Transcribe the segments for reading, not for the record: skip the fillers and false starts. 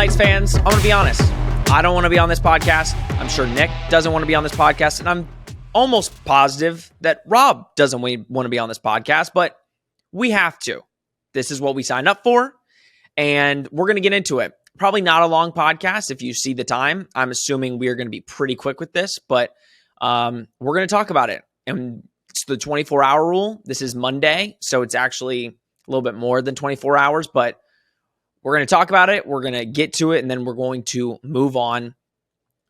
Knights fans, I'm going to be honest. I don't want to be on this podcast. I'm sure Nick doesn't want to be on this podcast. And I'm almost positive that Rob doesn't want to be on this podcast, but we have to. This is what we signed up for, and we're going to get into it. Probably not a long podcast if you see the time. I'm assuming we are going to be pretty quick with this, but we're going to talk about it. And it's the 24-hour rule. This is Monday, so it's actually a little bit more than 24 hours, but we're going to talk about it. We're going to get to it, and then we're going to move on.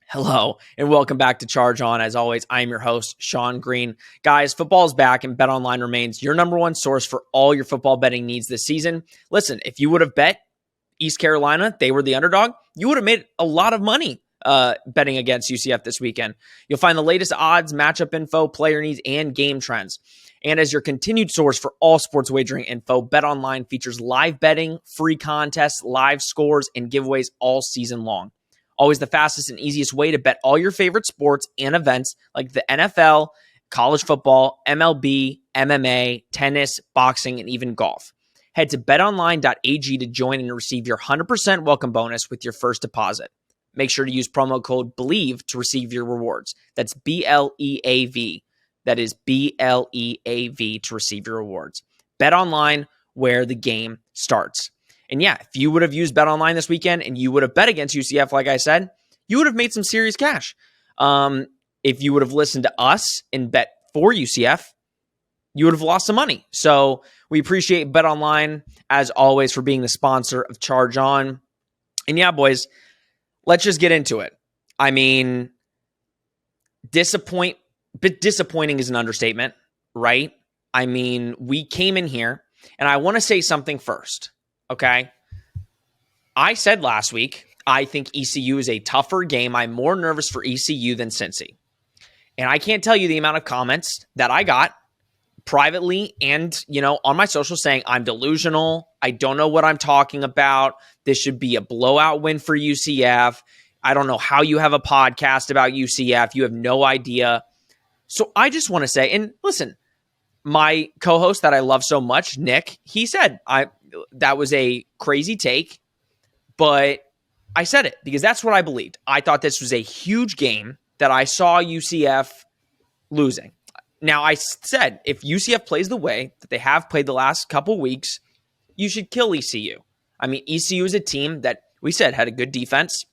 Hello, and welcome back to Charge On. As always, I am your host, Sean Green. Guys, football is back, and BetOnline remains your number one source for all your football betting needs this season. Listen, if you would have bet East Carolina, they were the underdog, you would have made a lot of money betting against UCF this weekend. You'll find the latest odds, matchup info, player needs, and game trends. And as your continued source for all sports wagering info, BetOnline features live betting, free contests, live scores, and giveaways all season long. Always the fastest and easiest way to bet all your favorite sports and events like the NFL, college football, MLB, MMA, tennis, boxing, and even golf. Head to betonline.ag to join and receive your 100% welcome bonus with your first deposit. Make sure to use promo code BELIEVE to receive your rewards. That's BLEAV. That is BLEAV to receive your rewards. BetOnline, where the game starts. And yeah, if you would have used BetOnline this weekend and you would have bet against UCF, like I said, you would have made some serious cash. If you would have listened to us and bet for UCF, you would have lost some money. So we appreciate BetOnline, as always, for being the sponsor of Charge On. And yeah, boys, let's just get into it. I mean, disappointing is an understatement, right? I mean, we came in here, and I want to say something first, okay? I said last week, I think ECU is a tougher game. I'm more nervous for ECU than Cincy. And I can't tell you the amount of comments that I got privately and, on my social saying I'm delusional. I don't know what I'm talking about. This should be a blowout win for UCF. I don't know how you have a podcast about UCF. You have no idea. So I just want to say, and listen, my co-host that I love so much, Nick, he said that was a crazy take, but I said it because that's what I believed. I thought this was a huge game that I saw UCF losing. Now, I said if UCF plays the way that they have played the last couple weeks, you should kill ECU. I mean, ECU is a team that we said had a good defense.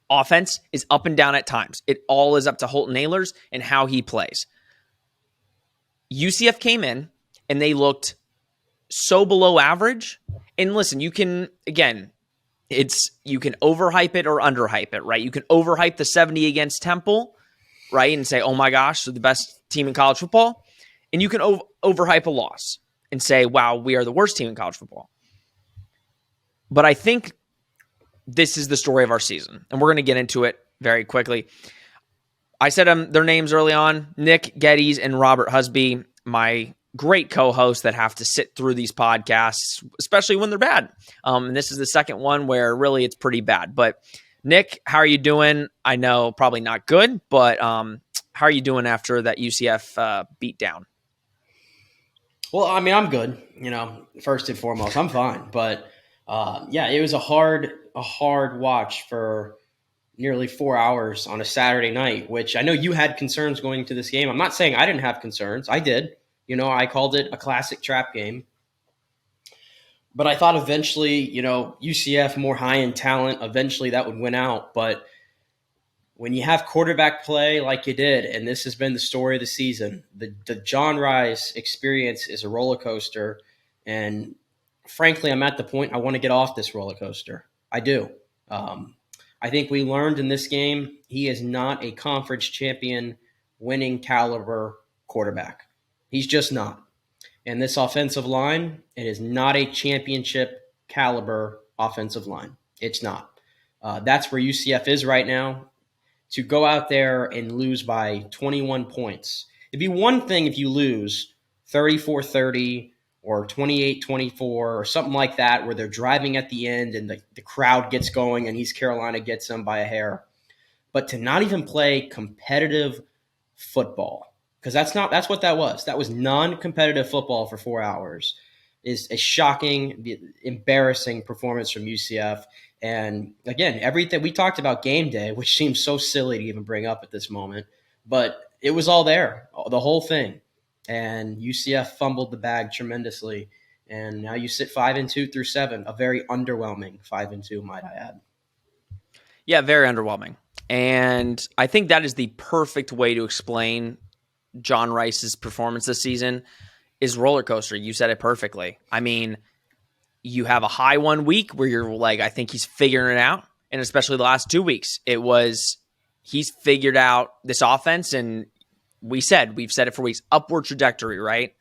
Offense is up and down at times. It all is up to Holton Ahlers and how he plays. UCF came in and they looked so below average. And listen, you can overhype it or underhype it, right? You can overhype the 70 against Temple, right? And say, oh my gosh, they're the best team in college football. And you can overhype a loss and say, wow, we are the worst team in college football. But I think this is the story of our season, and we're going to get into it very quickly. I said their names early on, Nick Geddes and Robert Husby, my great co-hosts that have to sit through these podcasts, especially when they're bad. And this is the second one where really it's pretty bad. But Nick, how are you doing? I know probably not good, but how are you doing after that UCF beat down? Well, I mean, I'm good. First and foremost, I'm fine. But it was a hard watch for nearly 4 hours on a Saturday night, which I know you had concerns going into this game. I'm not saying I didn't have concerns. I did. I called it a classic trap game. But I thought eventually, UCF more high in talent, eventually that would win out. But when you have quarterback play like you did, and this has been the story of the season, the John Rice experience is a roller coaster. And frankly, I'm at the point I want to get off this roller coaster. I do. I think we learned in this game he is not a conference champion winning caliber quarterback. He's just not. And this offensive line, it is not a championship caliber offensive line. It's not. That's where UCF is right now. To go out there and lose by 21 points. It'd be one thing if you lose 34-30 or 28-24 or something like that where they're driving at the end and the crowd gets going and East Carolina gets them by a hair. But to not even play competitive football, because that's what that was. That was non-competitive football for 4 hours, is a shocking, embarrassing performance from UCF. And again, everything we talked about game day, which seems so silly to even bring up at this moment, but it was all there, the whole thing. And UCF fumbled the bag tremendously. And now you sit 5-2 through 7, a very underwhelming 5-2, might I add. Yeah, very underwhelming. And I think that is the perfect way to explain John Rice's performance this season is roller coaster. You said it perfectly. I mean, you have a high 1 week where you're like, I think he's figuring it out. And especially the last 2 weeks, it was he's figured out this offense. And we've said it for weeks, upward trajectory, right?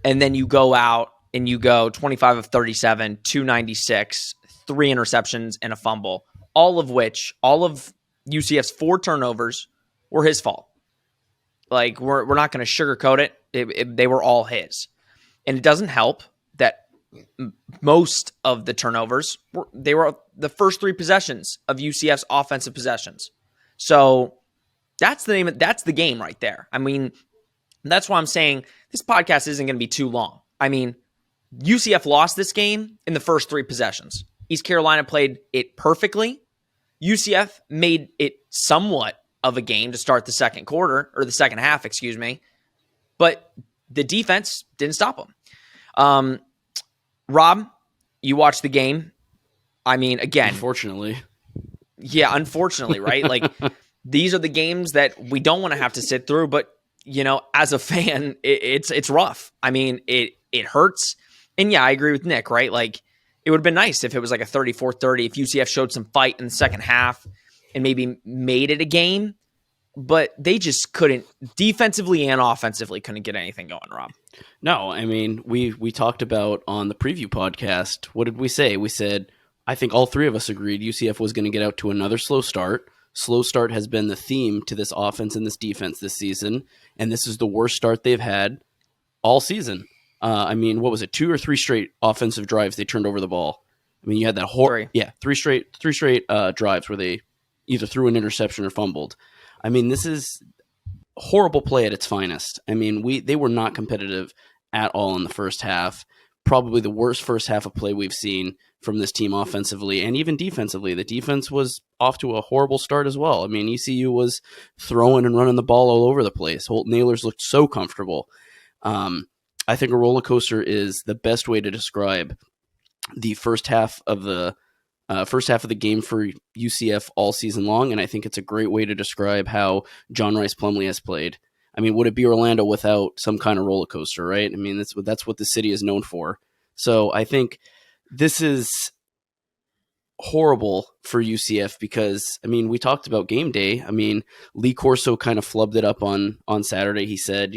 And then you go out and you go 25 of 37, 296, 3 interceptions and a fumble, all of UCF's 4 turnovers were his fault. Like, we're not going to sugarcoat it. They were all his. And it doesn't help that most of the turnovers they were the first 3 possessions of UCF's offensive possessions. So that's the game right there. I mean, that's why I'm saying this podcast isn't going to be too long. I mean, UCF lost this game in the first 3 possessions. East Carolina played it perfectly. UCF made it somewhat of a game to start the second quarter, or the second half, excuse me. But the defense didn't stop them. Rob, you watched the game. I mean, again. Unfortunately. Yeah, unfortunately, right? Like, these are the games that we don't want to have to sit through, but, you know, as a fan, it's rough. I mean, it hurts. And yeah, I agree with Nick, right? Like, it would have been nice if it was like a 34-30, if UCF showed some fight in the second half and maybe made it a game, but they just couldn't, defensively and offensively, couldn't get anything going, Rob. No, I mean, we talked about on the preview podcast, what did we say? We said, I think all 3 of us agreed UCF was going to get out to another slow start. Slow start has been the theme to this offense and this defense this season, and this is the worst start they've had all season. I mean, what was it, 2 or 3 straight offensive drives they turned over the ball? I mean, you had that 3 straight drives where they either threw an interception or fumbled. I mean, this is horrible play at its finest. I mean, they were not competitive at all in the first half. Probably the worst first half of play we've seen from this team offensively and even defensively. The defense was off to a horrible start as well. I mean, ECU was throwing and running the ball all over the place. Holt Nailers looked so comfortable. I think a roller coaster is the best way to describe the first half of the game for UCF all season long, and I think it's a great way to describe how John Rice Plumlee has played. I mean, would it be Orlando without some kind of roller coaster, right? I mean, that's what the city is known for. So I think this is horrible for UCF because, I mean, we talked about game day. I mean, Lee Corso kind of flubbed it up on Saturday. He said,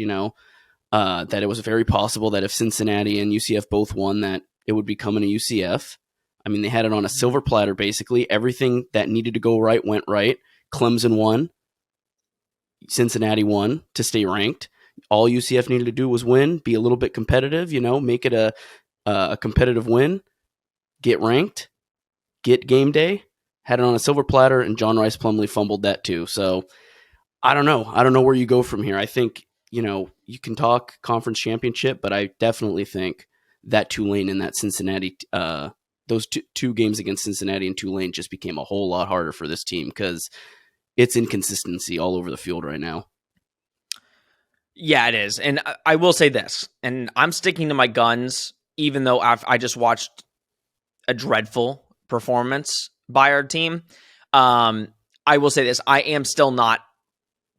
that it was very possible that if Cincinnati and UCF both won, that it would be coming to UCF. I mean, they had it on a silver platter, basically. Everything that needed to go right went right. Clemson won. Cincinnati won to stay ranked. All UCF needed to do was win, be a little bit competitive, make it a competitive win, get ranked, get game day, had it on a silver platter, and John Rice Plumlee fumbled that too. So I don't know. I don't know where you go from here. I think, you can talk conference championship, but I definitely think that Tulane and that Cincinnati, those two games against Cincinnati and Tulane just became a whole lot harder for this team because it's inconsistency all over the field right now. Yeah, it is. And I will say this, and I'm sticking to my guns, even though I just watched a dreadful performance by our team. I will say this, I am still not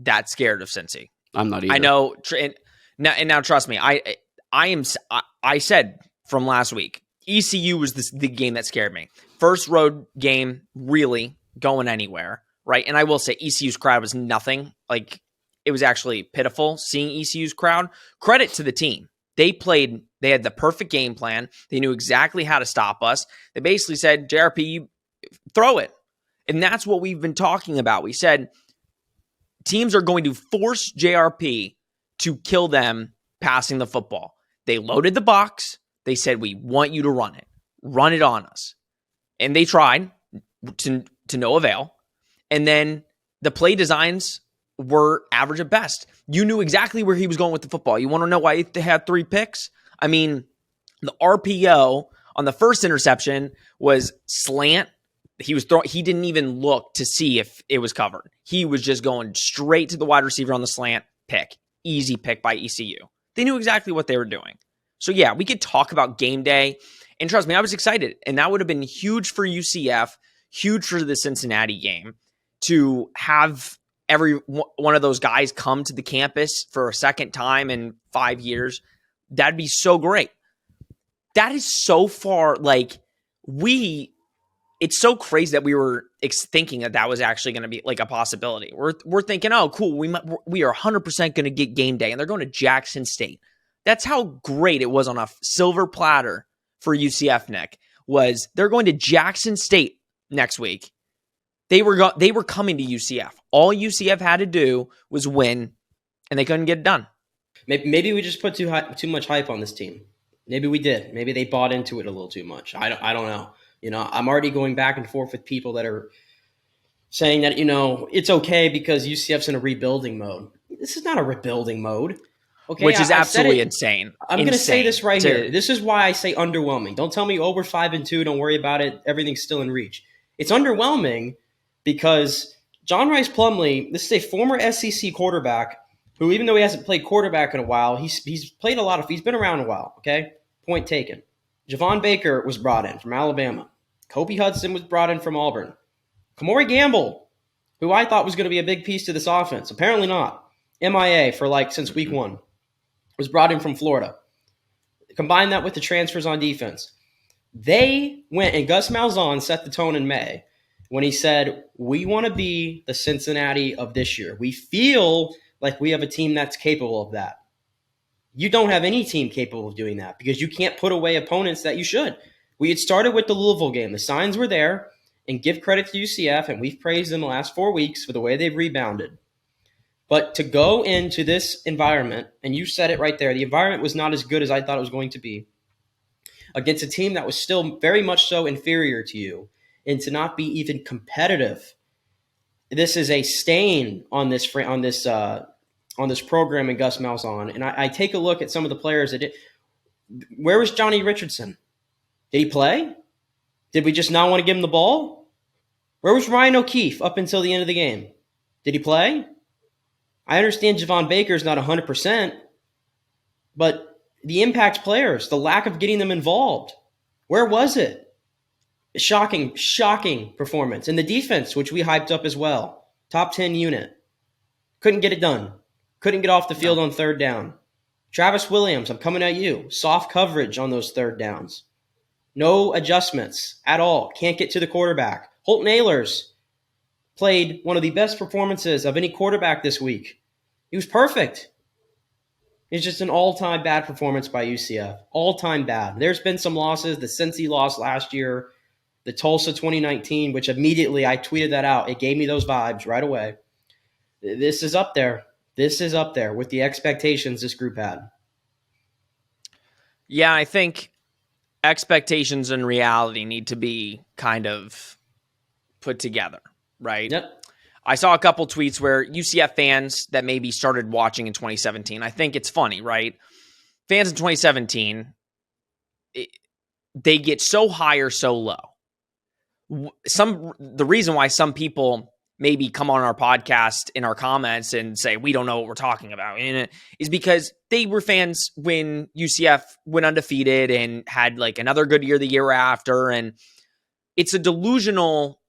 that scared of Cincy. I'm not either. I know, and now trust me, I said from last week, ECU was the game that scared me. First road game, really going anywhere, right? And I will say ECU's crowd was nothing. Like, it was actually pitiful seeing ECU's crowd. Credit to the team. They had the perfect game plan. They knew exactly how to stop us. They basically said, JRP, you throw it. And that's what we've been talking about. We said teams are going to force JRP to kill them passing the football. They loaded the box. They said, we want you to run it. Run it on us. And they tried to no avail. And then the play designs were average at best. You knew exactly where he was going with the football. You want to know why they had 3 picks? I mean, the RPO on the first interception was slant He didn't even look to see if it was covered. He was just going straight to the wide receiver on the slant, pick. Easy pick by ECU. They knew exactly what they were doing. So yeah, we could talk about game day. And trust me, I was excited. And that would have been huge for UCF, huge for the Cincinnati game, to have every one of those guys come to the campus for a second time in 5 years. That'd be so great. That is so far, like, it's so crazy that we were thinking that was actually going to be like a possibility. We're thinking, oh, cool, we are 100% going to get game day, and they're going to Jackson State. That's how great it was on a silver platter for UCF, Nick, was they're going to Jackson State next week. They were coming to UCF. All UCF had to do was win, and they couldn't get it done. Maybe we just put too much hype on this team. Maybe we did. Maybe they bought into it a little too much. I don't know. I'm already going back and forth with people that are saying that, it's okay because UCF's in a rebuilding mode. This is not a rebuilding mode. Okay, which is absolutely insane. I'm going to say this right here. This is why I say underwhelming. Don't tell me, we're 5-2. Don't worry about it. Everything's still in reach. It's underwhelming because John Rice Plumlee, this is a former SEC quarterback who, even though he hasn't played quarterback in a while, he's played he's been around a while. Okay, point taken. Javon Baker was brought in from Alabama. Kobe Hudson was brought in from Auburn. Kamori Gamble, who I thought was going to be a big piece to this offense, apparently not. MIA for since week one. Was brought in from Florida. Combine that with the transfers on defense. They went, and Gus Malzahn set the tone in May when he said, we want to be the Cincinnati of this year. We feel like we have a team that's capable of that. You don't have any team capable of doing that because you can't put away opponents that you should. We had started with the Louisville game. The signs were there, and give credit to UCF, and we've praised them the last 4 weeks for the way they've rebounded. But to go into this environment, and you said it right there, the environment was not as good as I thought it was going to be against a team that was still very much so inferior to you, and to not be even competitive. This is a stain on this program and Gus Malzahn. And I take a look at some of the players that did. Where was Johnny Richardson? Did he play? Did we just not want to give him the ball? Where was Ryan O'Keefe up until the end of the game? Did he play? I understand Javon Baker's not 100%, but the impact players, the lack of getting them involved, where was it? Shocking performance. And the defense, which we hyped up as well, top 10 unit, couldn't get it done. Couldn't get off the field on third down. Travis Williams, I'm coming at you. Soft coverage on those third downs. No adjustments at all. Can't get to the quarterback. Holton Ahlers played one of the best performances of any quarterback this week. He was perfect. It's just an all-time bad performance by UCF. All-time bad. There's been some losses. The Cincy loss last year, the Tulsa 2019, which immediately I tweeted that out. It gave me those vibes right away. This is up there. This is up there with the expectations this group had. Yeah, I think expectations and reality need to be kind of put together, right? Yep. I saw a couple tweets where UCF fans that maybe started watching in 2017, I think it's funny, right? Fans in 2017, they get so high or so low. The reason why some people maybe come on our podcast in our comments and say, we don't know what we're talking about, is because they were fans when UCF went undefeated and had another good year the year after. And it's a delusional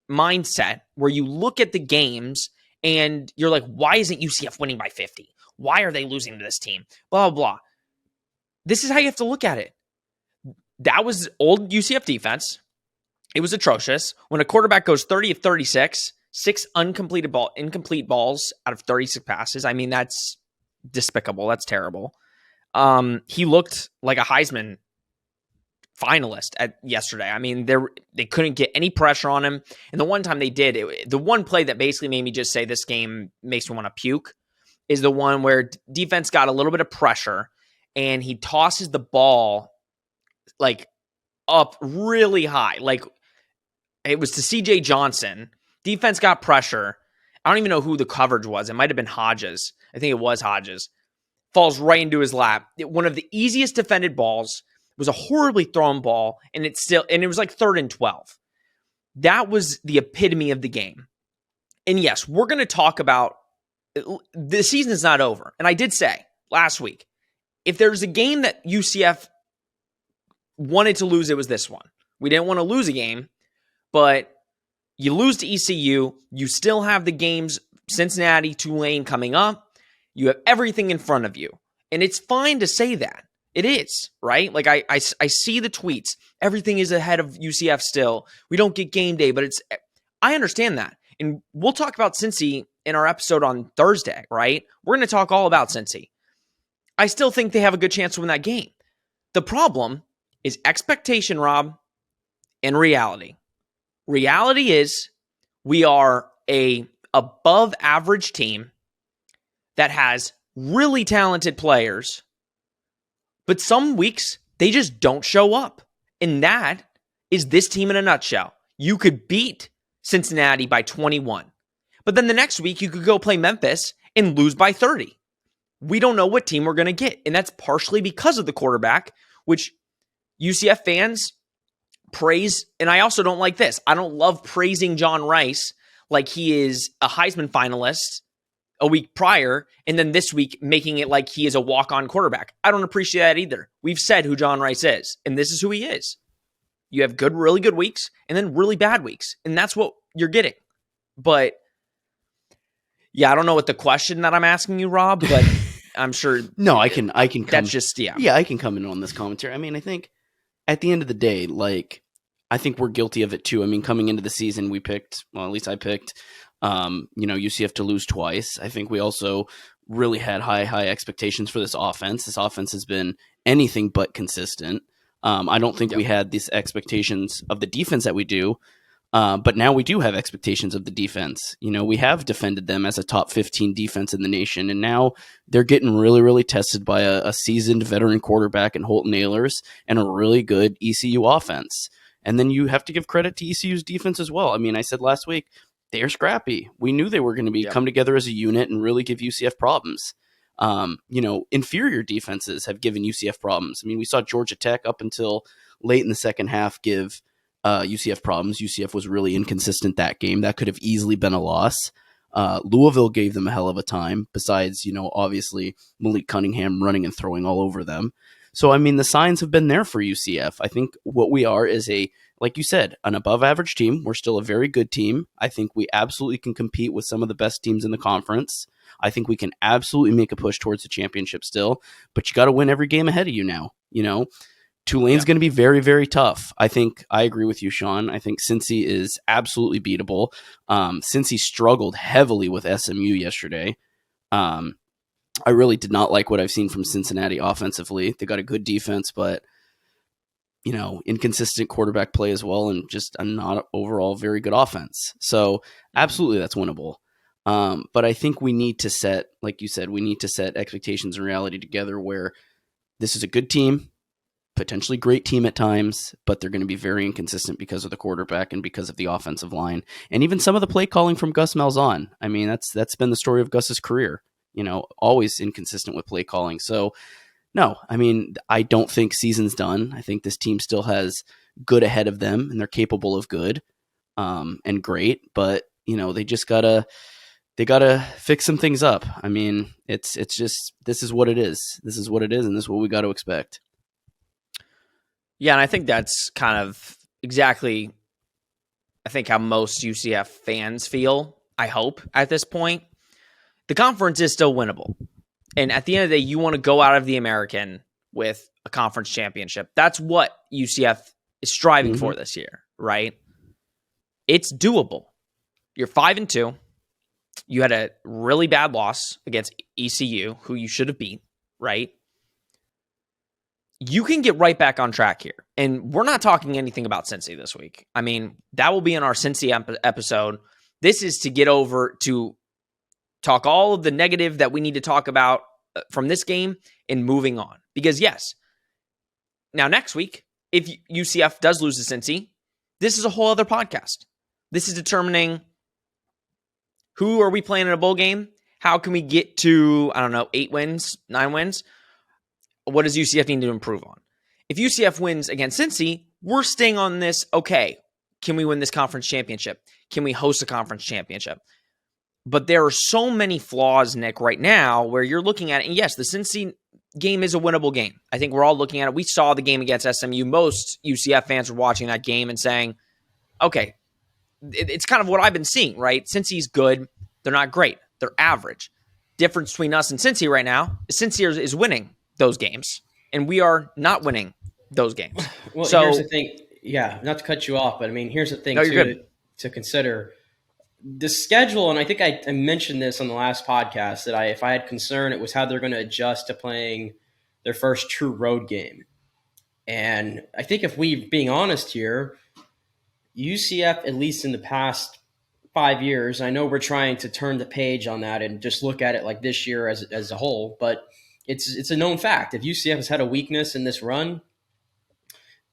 mindset where you look at the games and you're like, why isn't UCF winning by 50? Why are they losing to this team? Blah, blah, blah. This is how you have to look at it. That was old UCF defense. It was atrocious. When a quarterback goes 30 of 36, 6 incomplete balls out of 36 passes. I mean, that's despicable. That's terrible. He looked like a Heisman finalist yesterday. I mean, they couldn't get any pressure on him. And the one time they did, the one play that basically made me just say this game makes me want to puke is the one where defense got a little bit of pressure and he tosses the ball up really high. It was to CJ Johnson. Defense got pressure. I don't even know who the coverage was. It might have been Hodges. I think it was Hodges. Falls right into his lap. One of the easiest defended balls. It was a horribly thrown ball, and it was 3rd and 12. that was the epitome of the game. And yes, we're going to talk about the season is not over. And I did say last week, if there's a game that UCF wanted to lose, it was this one. We didn't want to lose a game, but you lose to ECU. You still have the games, Cincinnati, Tulane coming up. You have everything in front of you. And it's fine to say that. It is, right? Like I see the tweets. Everything is ahead of UCF still. We don't get game day, but I understand that. And we'll talk about Cincy in our episode on Thursday, right? We're going to talk all about Cincy. I still think they have a good chance to win that game. The problem is expectation, Rob, and reality. Reality is we are a above average team that has really talented players, but some weeks they just don't show up. And that is this team in a nutshell. You could beat Cincinnati by 21, but then the next week you could go play Memphis and lose by 30. We don't know what team we're going to get, and that's partially because of the quarterback, which UCF fans praise. And I also don't like this. I don't love praising John Rice like he is a Heisman finalist a week prior, and then this week making it like he is a walk-on quarterback. I don't appreciate that either. We've said who John Rice is, and this is who he is. You have really good weeks, and then really bad weeks, and that's what you're getting. But yeah, I don't know what the question that I'm asking you, Rob, but I'm sure. No, I can come. That's just, yeah. Yeah, I can come in on this commentary. I mean, I think at the end of the day, like, I think we're guilty of it too. I mean, coming into the season, we picked, well, at least I picked, UCF to lose twice. I think we also really had high expectations for this offense. This offense has been anything but consistent. I don't think we had these expectations of the defense that we do, but now we do have expectations of the defense. You know, we have defended them as a top 15 defense in the nation, and now they're getting really tested by a seasoned veteran quarterback in Holton Ahlers and a really good ECU offense. And then you have to give credit to ECU's defense as well. I mean, I said last week, they are scrappy. We knew they were going to come together as a unit and really give UCF problems. Inferior defenses have given UCF problems. I mean, we saw Georgia Tech up until late in the second half give UCF problems. UCF was really inconsistent that game. That could have easily been a loss. Louisville gave them a hell of a time, besides, obviously Malik Cunningham running and throwing all over them. So, I mean, the signs have been there for UCF. I think what we are is like you said, an above average team. We're still a very good team. I think we absolutely can compete with some of the best teams in the conference. I think we can absolutely make a push towards the championship still, but you got to win every game ahead of you now. Tulane's going to be very, very tough. I think I agree with you, Sean. I think Cincy is absolutely beatable. Cincy struggled heavily with SMU yesterday. I really did not like what I've seen from Cincinnati offensively. They got a good defense, but inconsistent quarterback play as well, and just a not overall very good offense. So absolutely that's winnable. But I think we need to set, like you said, we need to set expectations and reality together where this is a good team, potentially great team at times, but they're going to be very inconsistent because of the quarterback and because of the offensive line. And even some of the play calling from Gus Malzahn. I mean, that's been the story of Gus's career, always inconsistent with play calling. So no, I mean, I don't think season's done. I think this team still has good ahead of them, and they're capable of good and great, but they just gotta fix some things up. I mean, it's just, this is what it is. This is what it is, and this is what we got to expect. Yeah, and I think that's kind of exactly, I think, how most UCF fans feel, I hope, at this point. The conference is still winnable. And at the end of the day, you want to go out of the American with a conference championship. That's what UCF is striving for this year, right? It's doable. You're 5-2. You had a really bad loss against ECU, who you should have beat, right? You can get right back on track here. And we're not talking anything about Cincy this week. I mean, that will be in our Cincy episode. This is to get over to talk all of the negative that we need to talk about from this game and moving on. Because yes, now next week, if UCF does lose to Cincy, this is a whole other podcast. This is determining who are we playing in a bowl game? How can we get to, 8 wins, 9 wins? What does UCF need to improve on? If UCF wins against Cincy, we're staying on this, okay, can we win this conference championship? Can we host a conference championship? But there are so many flaws, Nick, right now where you're looking at it. And yes, the Cincy game is a winnable game. I think we're all looking at it. We saw the game against SMU. Most UCF fans were watching that game and saying, okay, it's kind of what I've been seeing, right? Cincy's good. They're not great. They're average. Difference between us and Cincy right now is Cincy is winning those games, and we are not winning those games. Well, so, here's the thing. Yeah, not to cut you off, but I mean, here's the thing to consider. The schedule, and I think I mentioned this on the last podcast, that if I had concern, it was how they're going to adjust to playing their first true road game. And I think if we being honest here, UCF, at least in the past 5 years, I know we're trying to turn the page on that and just look at it like this year as a whole, but it's a known fact. If UCF has had a weakness in this run,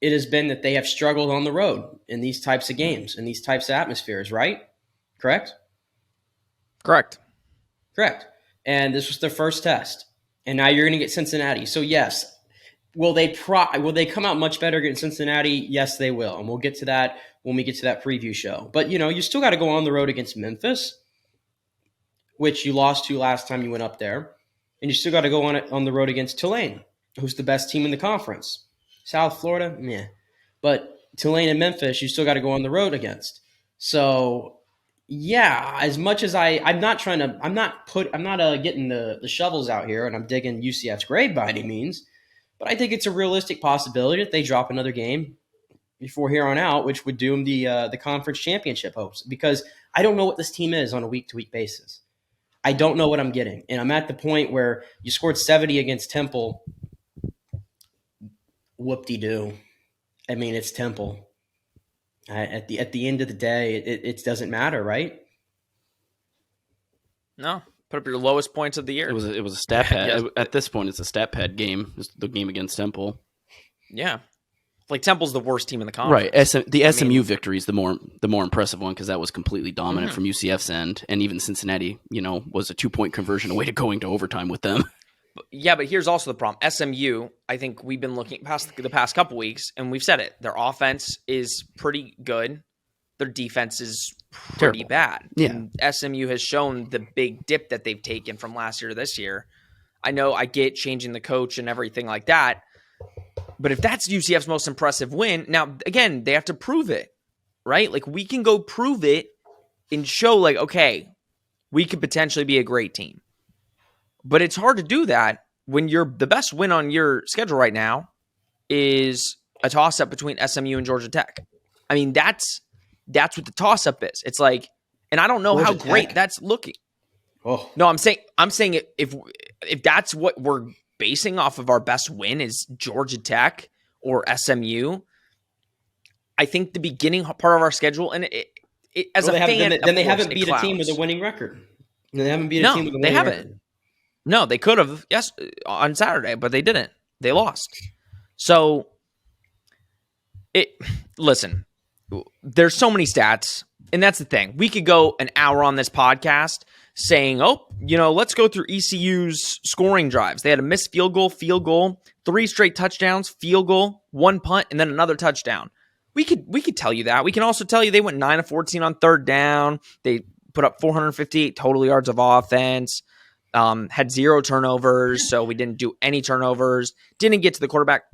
it has been that they have struggled on the road in these types of games, in these types of atmospheres, right? Correct? Correct. And this was their first test. And now you're going to get Cincinnati. So yes, will they come out much better against Cincinnati? Yes, they will. And we'll get to that when we get to that preview show. But, you still got to go on the road against Memphis, which you lost to last time you went up there. And you still got to go on the road against Tulane, who's the best team in the conference. South Florida, meh. But Tulane and Memphis, you still got to go on the road against. So, yeah, as much as I'm not getting the shovels out here and I'm digging UCF's grave by any means, but I think it's a realistic possibility that they drop another game before here on out, which would doom the conference championship hopes, because I don't know what this team is on a week-to-week basis. I don't know what I'm getting. And I'm at the point where you scored 70 against Temple. Whoop-de-doo. I mean, it's Temple. At the end of the day, it doesn't matter, right? No. Put up your lowest points of the year. It was a stat pad. Yes. At this point, it's a stat pad game. It's the game against Temple. Yeah. Like Temple's the worst team in the conference. Right. The SMU victory is the more impressive one, because that was completely dominant from UCF's end, and even Cincinnati, was a 2-point conversion away to going to overtime with them. Yeah, but here's also the problem. SMU, I think we've been looking past the past couple weeks, and we've said it. Their offense is pretty good. Their defense is pretty bad. Yeah. And SMU has shown the big dip that they've taken from last year to this year. I know I get changing the coach and everything like that, but if that's UCF's most impressive win, now, again, they have to prove it, right? Like, we can go prove it and show, like, okay, we could potentially be a great team. But it's hard to do that when the best win on your schedule right now is a toss-up between SMU and Georgia Tech. I mean, that's what the toss-up is. It's like, and I don't know Georgia how Tech? Great that's looking. Oh. No, I'm saying if that's what we're basing off of our best win is Georgia Tech or SMU, I think the beginning part of our schedule, and as a fan, they haven't beat a team with a winning record. They haven't beat a team with a winning record. No, they could have, yes, on Saturday, but they didn't. They lost. So, listen, there's so many stats, and that's the thing. We could go an hour on this podcast saying, let's go through ECU's scoring drives. They had a missed field goal, 3 straight touchdowns, field goal, 1 punt, and then another touchdown. We could tell you that. We can also tell you they went 9 of 14 on third down. They put up 458 total yards of offense. Had 0 turnovers, so we didn't do any turnovers. Didn't get to the quarterback.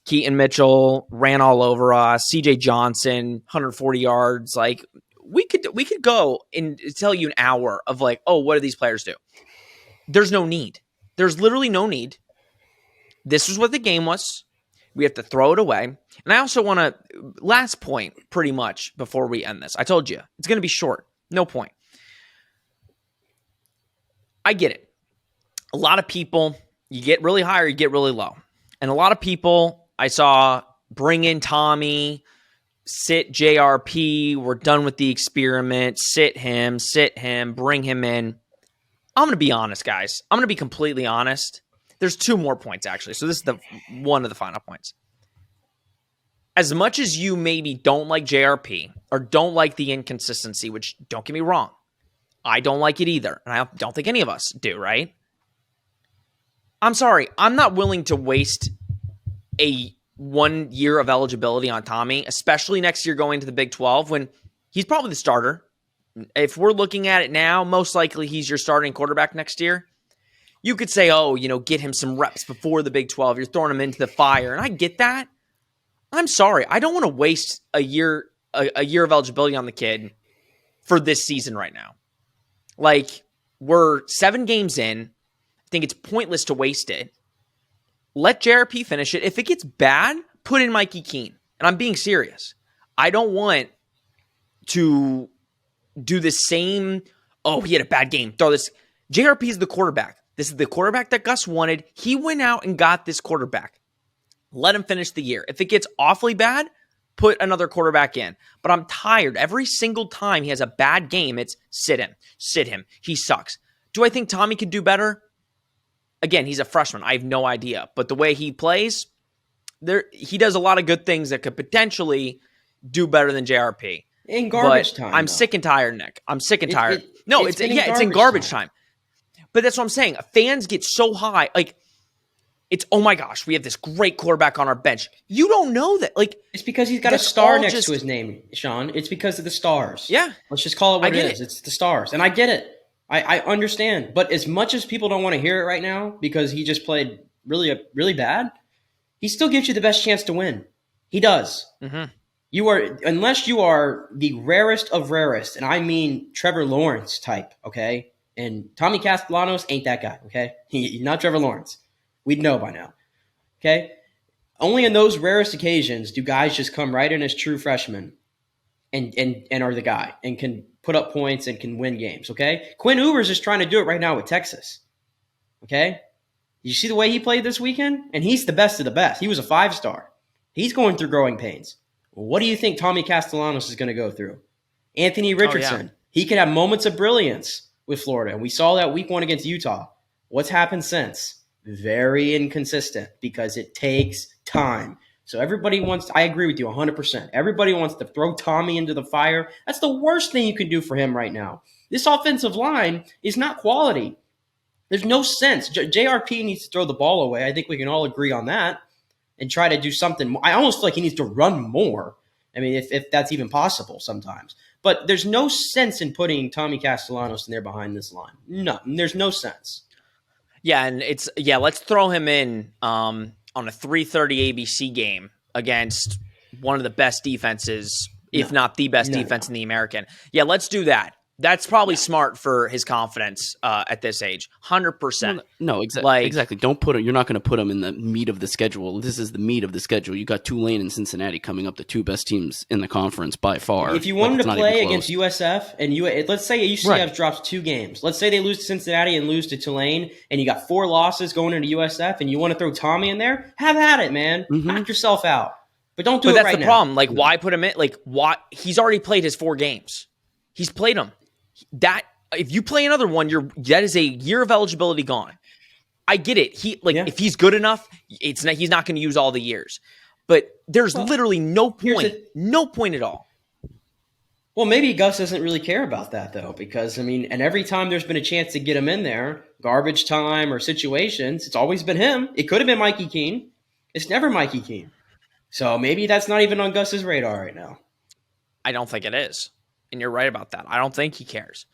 Keaton Mitchell ran all over us. CJ Johnson, 140 yards. Like, we could go and tell you an hour of like, oh, what do these players do? There's no need. There's literally no need. This is what the game was. We have to throw it away. And I also want to, last point, pretty much, before we end this. I told you, it's going to be short. No point. I get it. A lot of people, you get really high or you get really low. And a lot of people I saw bring in Tommy, sit JRP, we're done with the experiment, sit him, bring him in. I'm going to be honest, guys. I'm going to be completely honest. There's 2 more points, actually. So this is one of the final points. As much as you maybe don't like JRP or don't like the inconsistency, which don't get me wrong, I don't like it either. And I don't think any of us do, right? I'm sorry. I'm not willing to waste a 1 year of eligibility on Tommy, especially next year going to the Big 12 when he's probably the starter. If we're looking at it now, most likely he's your starting quarterback next year. You could say, oh, get him some reps before the Big 12. You're throwing him into the fire. And I get that. I'm sorry. I don't want to waste a year of eligibility on the kid for this season right now. Like, we're 7 games in. I think it's pointless to waste it. Let JRP finish it. If it gets bad, put in Mikey Keene. And I'm being serious. I don't want to do the same, he had a bad game. Throw this. JRP is the quarterback. This is the quarterback that Gus wanted. He went out and got this quarterback. Let him finish the year. If it gets awfully bad, put another quarterback in. But I'm tired. Every single time he has a bad game, it's sit him. He sucks. Do I think Tommy could do better? Again, he's a freshman. I have no idea. But the way he plays, he does a lot of good things that could potentially do better than JRP. In garbage time. I'm sick and tired, Nick. I'm sick and tired. It's in garbage time. But that's what I'm saying. Fans get so high. Like, it's, oh my gosh, we have this great quarterback on our bench. You don't know that. Like, it's because he's got a star next to his name, Sean. It's because of the stars. Yeah. Let's just call it what it is. It's the stars. And I get it. I understand. But as much as people don't want to hear it right now because he just played really bad, he still gives you the best chance to win. He does. Mm-hmm. Unless you are the rarest of rarest, and I mean Trevor Lawrence type, okay? And Tommy Castellanos ain't that guy, okay? He's not Trevor Lawrence. We'd know by now, okay? Only in those rarest occasions do guys just come right in as true freshmen and are the guy and can put up points and can win games, okay? Quinn Ewers is trying to do it right now with Texas, okay? You see the way he played this weekend? And he's the best of the best. He was a 5-star. He's going through growing pains. What do you think Tommy Castellanos is going to go through? Anthony Richardson. He could have moments of brilliance with Florida. And we saw that week 1 against Utah. What's happened since? Very inconsistent because it takes time. So I agree with you 100%. Everybody wants to throw Tommy into the fire. That's the worst thing you can do for him right now. This offensive line is not quality. There's no sense. JRP needs to throw the ball away. I think we can all agree on that and try to do something. I almost feel like he needs to run more. I mean, if that's even possible sometimes. But there's no sense in putting Tommy Castellanos in there behind this line. No, there's no sense. Yeah, and let's throw him in on a 3:30 ABC game against one of the best defenses, if not the best defense in the American. Yeah, let's do that. That's probably smart for his confidence at this age. 100%. No, exactly. Don't put it. You're not going to put him in the meat of the schedule. This is the meat of the schedule. You got Tulane and Cincinnati coming up, the 2 best teams in the conference by far. If you wanted to play against USF and let's say UCF drops 2 games. Let's say they lose to Cincinnati and lose to Tulane, and you got 4 losses going into USF, and you want to throw Tommy in there. Have at it, man. Knock yourself out. But don't do it right now. But that's the problem. Like, why put him in? Like, why? He's already played his 4 games. He's played them. That if you play another one, that is a year of eligibility gone. I get it. If he's good enough, he's not going to use all the years. But there's literally no point at all. Well, maybe Gus doesn't really care about that though, because and every time there's been a chance to get him in there, garbage time or situations, it's always been him. It could have been Mikey Keene. It's never Mikey Keene. So maybe that's not even on Gus's radar right now. I don't think it is. And you're right about that. I don't think he cares.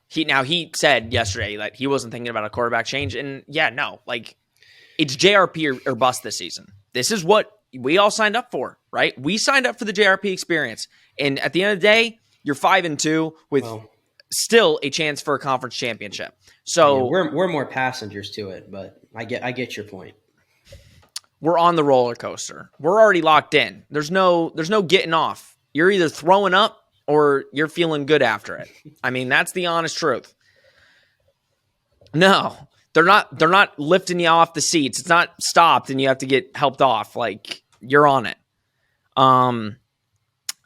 He said yesterday that he wasn't thinking about a quarterback change. And it's JRP or bust this season. This is what we all signed up for, right? We signed up for the JRP experience. And at the end of the day, you're 5-2 with still a chance for a conference championship. So we're more passengers to it, but I get your point. We're on the roller coaster. We're already locked in. There's no getting off. You're either throwing up or you're feeling good after it. That's the honest truth. No, they're not lifting you off the seats. It's not stopped and you have to get helped off. Like, you're on it.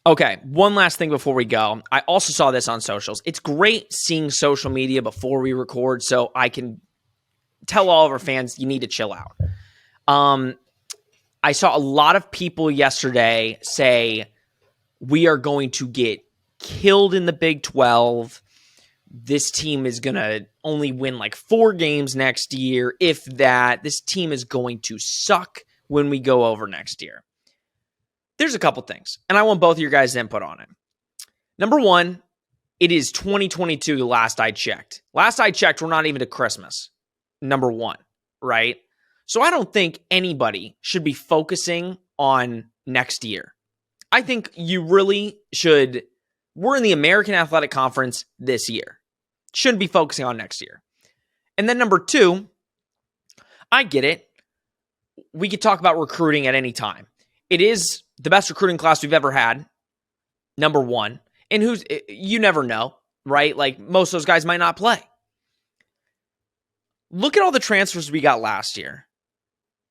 Okay, one last thing before we go. I also saw this on socials. It's great seeing social media before we record so I can tell all of our fans you need to chill out. I saw a lot of people yesterday say we are going to get killed in the Big 12. This team is going to only win 4 games next year, if that. This team is going to suck when we go over next year. there's a couple things, and I want both of your guys' input on it. Number one, it is 2022, the last I checked. Last I checked, we're not even to Christmas. Number one, right? So I don't think anybody should be focusing on next year. I think you really should. We're in the American Athletic Conference this year. Shouldn't be focusing on next year. And then number two, I get it. We could talk about recruiting at any time. It is the best recruiting class we've ever had, number one. And you never know, right? Like, most of those guys might not play. Look at all the transfers we got last year.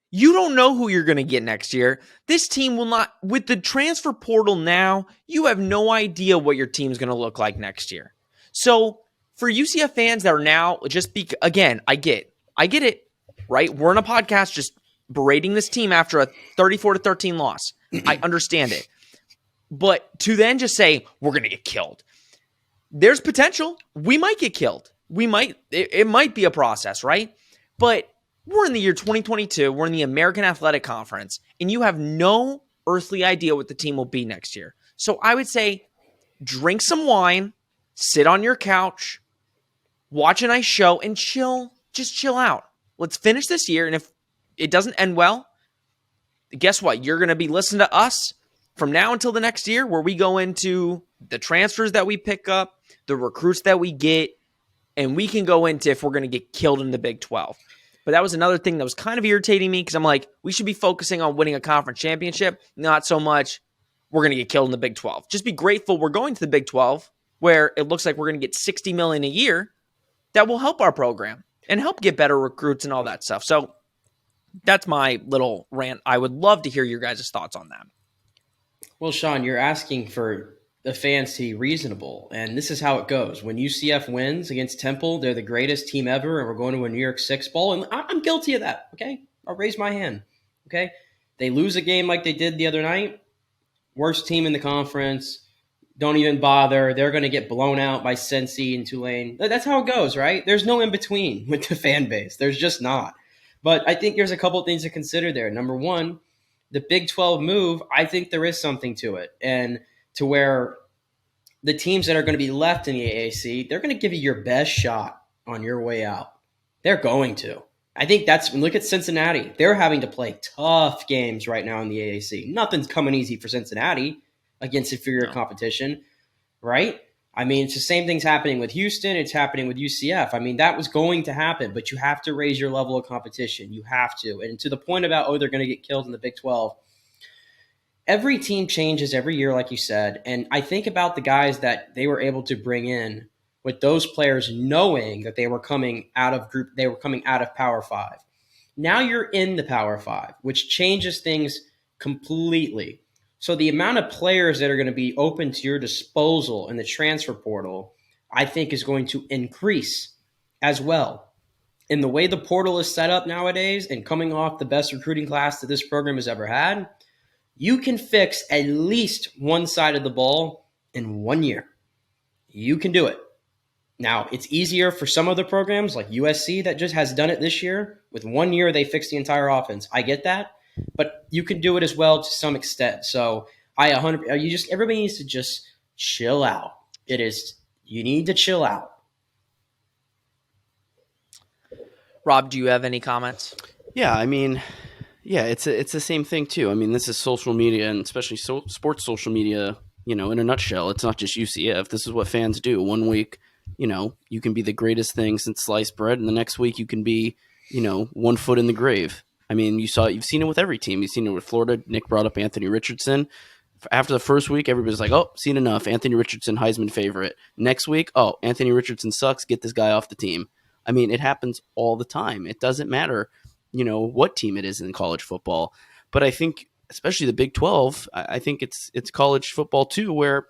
You don't know who you're going to get next year. This team will not, with the transfer portal now, you have no idea what your team's going to look like next year. So for UCF fans that are now again, I get it, right? We're in a podcast just berating this team after a 34-13 loss. I understand it. But to then just say, we're going to get killed. There's potential. We might get killed. It might be a process, right? But we're in the year 2022. We're in the American Athletic Conference, and you have no earthly idea what the team will be next year. So I would say drink some wine, sit on your couch, watch a nice show, and just chill out. Let's finish this year, and if it doesn't end well, guess what? You're going to be listening to us from now until the next year, where we go into the transfers that we pick up, the recruits that we get, and we can go into if we're going to get killed in the Big 12. But that was another thing that was kind of irritating me, because I'm like, we should be focusing on winning a conference championship, not so much we're going to get killed in the Big 12. Just be grateful we're going to the Big 12, where it looks like we're going to get $60 million a year that will help our program and help get better recruits and all that stuff. So that's my little rant. I would love to hear your guys' thoughts on that. Well, Sean, you're asking for the fans to be reasonable, and this is how it goes. When UCF wins against Temple, they're the greatest team ever, and we're going to a New Year's Six bowl, and I'm guilty of that, okay? I'll raise my hand, okay? They lose a game like they did the other night, worst team in the conference, don't even bother. They're going to get blown out by Cincy and Tulane. That's how it goes, right? There's no in-between with the fan base. There's just not. But I think there's a couple of things to consider there. Number one, the Big 12 move, I think there is something to it. And to where the teams that are going to be left in the AAC, they're going to give you your best shot on your way out. They're going to. I think look at Cincinnati. They're having to play tough games right now in the AAC. Nothing's coming easy for Cincinnati against inferior competition, right? I mean, it's the same thing's happening with Houston. It's happening with UCF. I mean, that was going to happen, but you have to raise your level of competition. You have to. And to the point about, they're going to get killed in the Big 12, every team changes every year, like you said. And I think about the guys that they were able to bring in with those players knowing that they were coming out of Power 5. Now you're in the Power 5, which changes things completely. So the amount of players that are going to be open to your disposal in the transfer portal, I think, is going to increase as well. In the way the portal is set up nowadays, and coming off the best recruiting class that this program has ever had, you can fix at least one side of the ball in 1 year. You can do it. Now, it's easier for some other programs like USC that just has done it this year. With 1 year, they fixed the entire offense. I get that. But you can do it as well to some extent. So everybody needs to just chill out. You need to chill out. Rob, do you have any comments? Yeah, I mean, it's the same thing too. I mean, this is social media, and especially sports social media, in a nutshell. It's not just UCF. This is what fans do. 1 week, you can be the greatest thing since sliced bread, and the next week you can be, 1 foot in the grave. I mean, you've seen it with every team. You've seen it with Florida. Nick brought up Anthony Richardson. After the first week, everybody's like, oh, seen enough. Anthony Richardson, Heisman favorite. Next week, oh, Anthony Richardson sucks. Get this guy off the team. I mean, it happens all the time. It doesn't matter, what team it is in college football. But I think, especially the Big 12, I think it's college football too, where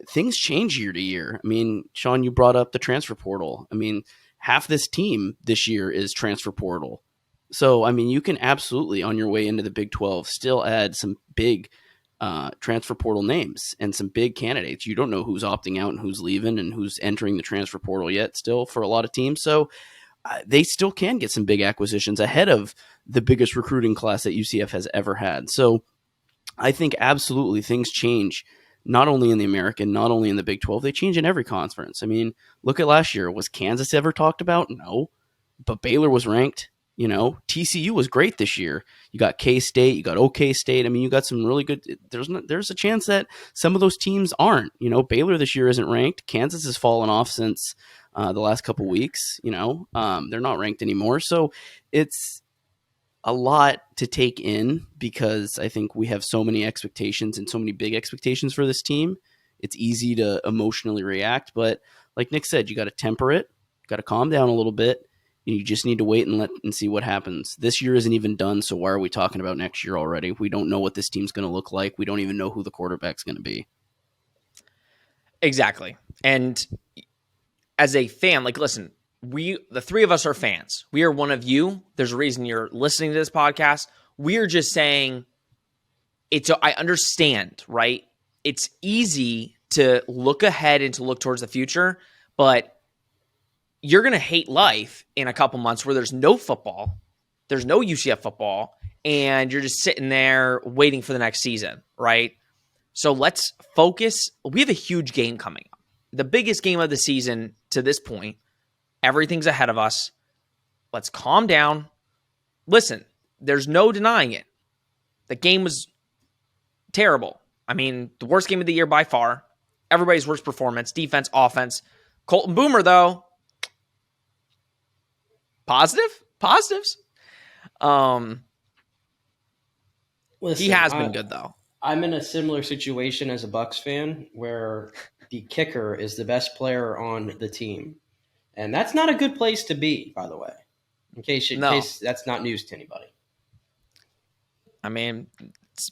things change year to year. I mean, Sean, you brought up the transfer portal. I mean, half this team this year is transfer portal. So, I mean, you can absolutely, on your way into the Big 12, still add some big transfer portal names and some big candidates. You don't know who's opting out and who's leaving and who's entering the transfer portal yet still for a lot of teams. So they still can get some big acquisitions ahead of the biggest recruiting class that UCF has ever had. So I think absolutely things change, not only in the American, not only in the Big 12, they change in every conference. I mean, look at last year. Was Kansas ever talked about? No. But Baylor was ranked. TCU was great this year. You got K-State, you got OK State. I mean, you got some really good. There's a chance that some of those teams aren't. Baylor this year isn't ranked. Kansas has fallen off since the last couple weeks. They're not ranked anymore. So it's a lot to take in because I think we have so many expectations and so many big expectations for this team. It's easy to emotionally react, but like Nick said, you got to temper it, got to calm down a little bit. You just need to wait and see what happens. This year isn't even done, so why are we talking about next year already? We don't know what this team's going to look like. We don't even know who the quarterback's going to be. Exactly. And as a fan, listen, the three of us are fans. We are one of you. There's a reason you're listening to this podcast. We are just saying I understand, right? It's easy to look ahead and to look towards the future, but you're going to hate life in a couple months where there's no football, there's no UCF football, and you're just sitting there waiting for the next season, right? So let's focus. We have a huge game coming up. The biggest game of the season to this point. Everything's ahead of us. Let's calm down. Listen, there's no denying it. The game was terrible. I mean, the worst game of the year by far. Everybody's worst performance, defense, offense. Colton Boomer, though, positives. Listen, he has been good, though. I'm in a similar situation as a Bucks fan where the kicker is the best player on the team. And that's not a good place to be, by the way, in case that's not news to anybody. I mean, it's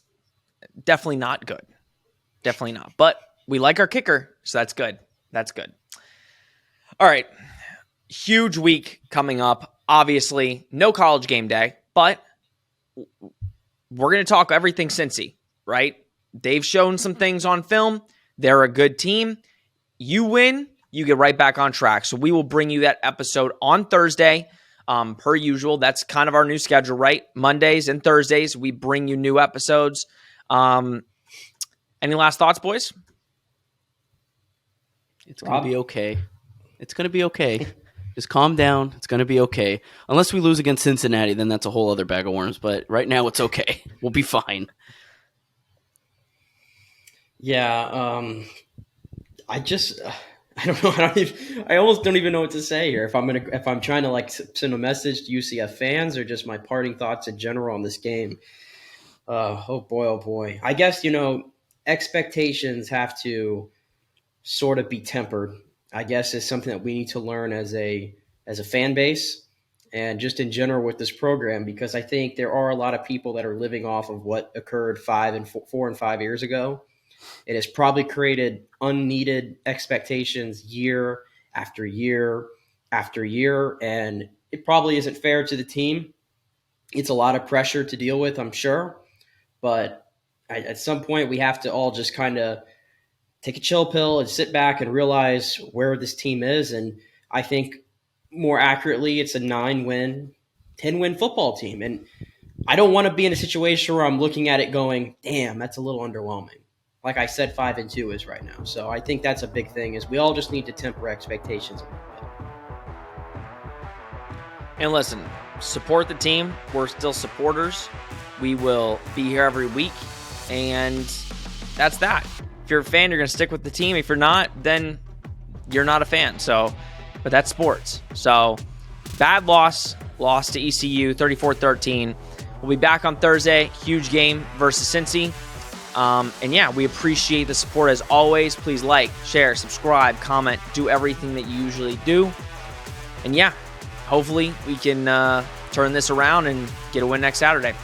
definitely not good. Definitely not. But we like our kicker, so that's good. That's good. All right. Huge week coming up. Obviously, no college game day, but we're going to talk everything Cincy, right? They've shown some things on film. They're a good team. You win, you get right back on track. So we will bring you that episode on Thursday, per usual. That's kind of our new schedule, right? Mondays and Thursdays, we bring you new episodes. Any last thoughts, boys? It's going to be okay. It's going to be okay. Just calm down. It's going to be okay. Unless we lose against Cincinnati, then that's a whole other bag of worms. But right now, it's okay. We'll be fine. Yeah, I don't know. I almost don't even know what to say here. If I'm trying to send a message to UCF fans or just my parting thoughts in general on this game. Oh boy. I guess, expectations have to sort of be tempered. I guess is something that we need to learn as a fan base and just in general with this program, because I think there are a lot of people that are living off of what occurred 4 and 5 years ago. It has probably created unneeded expectations year after year after year, and it probably isn't fair to the team. It's a lot of pressure to deal with, I'm sure, but at some point we have to all just kind of take a chill pill and sit back and realize where this team is. And I think more accurately, it's a 9-win, 10-win football team. And I don't want to be in a situation where I'm looking at it going, damn, that's a little underwhelming. Like I said, 5-2 is right now. So I think that's a big thing is we all just need to temper expectations a little bit. And listen, support the team. We're still supporters. We will be here every week. And that's that. If you're a fan, you're going to stick with the team. If you're not, then you're not a fan. But that's sports. So bad loss to ECU, 34-13. We'll be back on Thursday. Huge game versus Cincy. And yeah, we appreciate the support as always. Please like, share, subscribe, comment, do everything that you usually do. And yeah, hopefully we can turn this around and get a win next Saturday.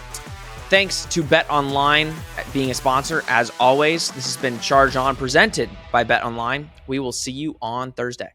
Thanks to Bet Online being a sponsor. As always, this has been Charge On presented by Bet Online. We will see you on Thursday.